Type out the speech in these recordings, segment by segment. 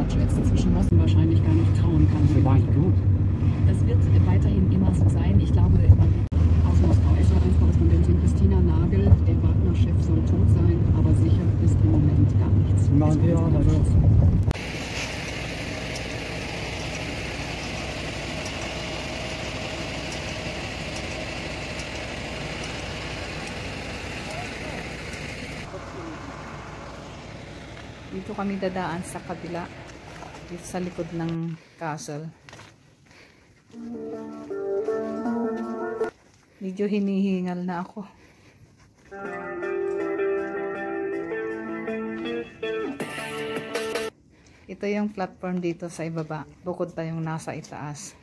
fortschrittst, zwischen Mosten wahrscheinlich gar nicht trauen kann. Vielleicht gut. Das wird weiterhin immer so sein. Ich glaube, aus Moskau ist Korrespondentin Christina Nagel, der Wagner-Chef soll tot sein, aber sicher ist im Moment gar nichts. Machen wir auch los. Dito kami dadaan sa kabila, dito sa likod ng castle. Medyo hinihingal na ako. Ito yung platform dito sa ibaba, bukod pa yung nasa itaas.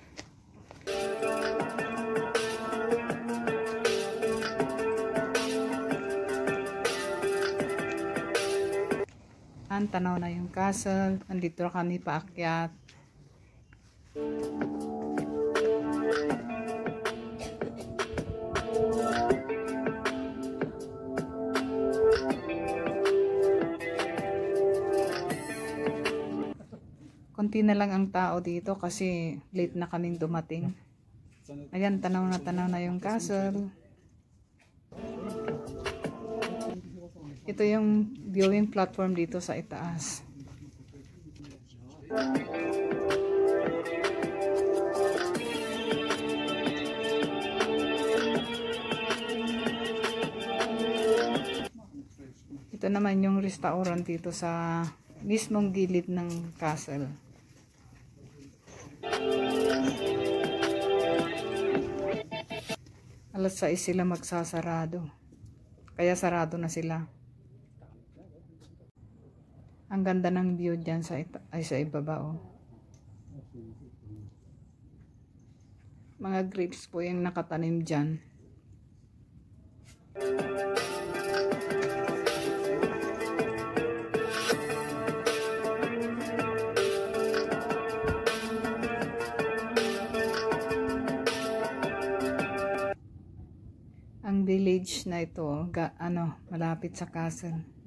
Tanaw na yung castle. Nandito na kami paakyat. Konti na lang ang tao dito kasi late na kaming dumating. Ayan, tanaw na yung castle. Ito yung viewing platform dito sa itaas. Ito naman yung restaurant dito sa mismong gilid ng castle. Alas 6 sila magsasarado. Kaya sarado na sila. Ang ganda ng view dyan sa ibaba, oh. Mga grapes po yung nakatanim dyan. Ang village na ito, malapit sa castle.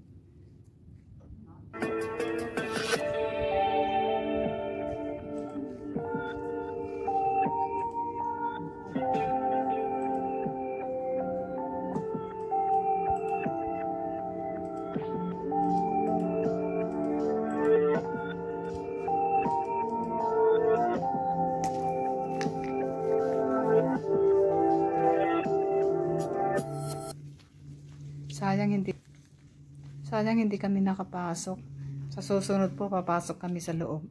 Sayang hindi kami nakapasok. Sa susunod po papasok kami sa loob.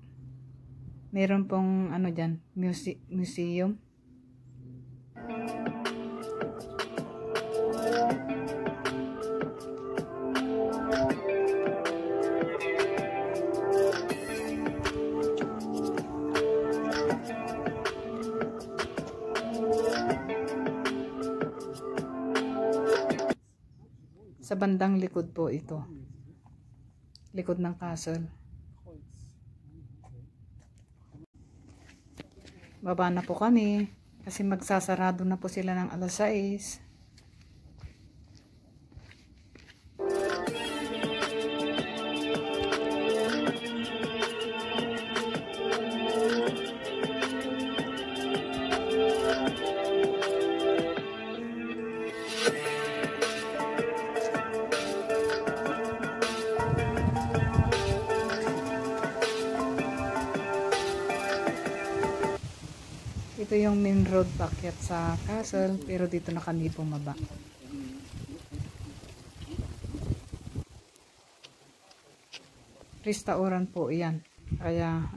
Meron pong dyan, museum. Sa bandang likod po ito. Likod ng castle. Baba na po kami kasi magsasarado na po sila ng alas 6. Ito yung main road paakyat sa castle, pero dito na kami bumaba. Restaurant po iyan. Kaya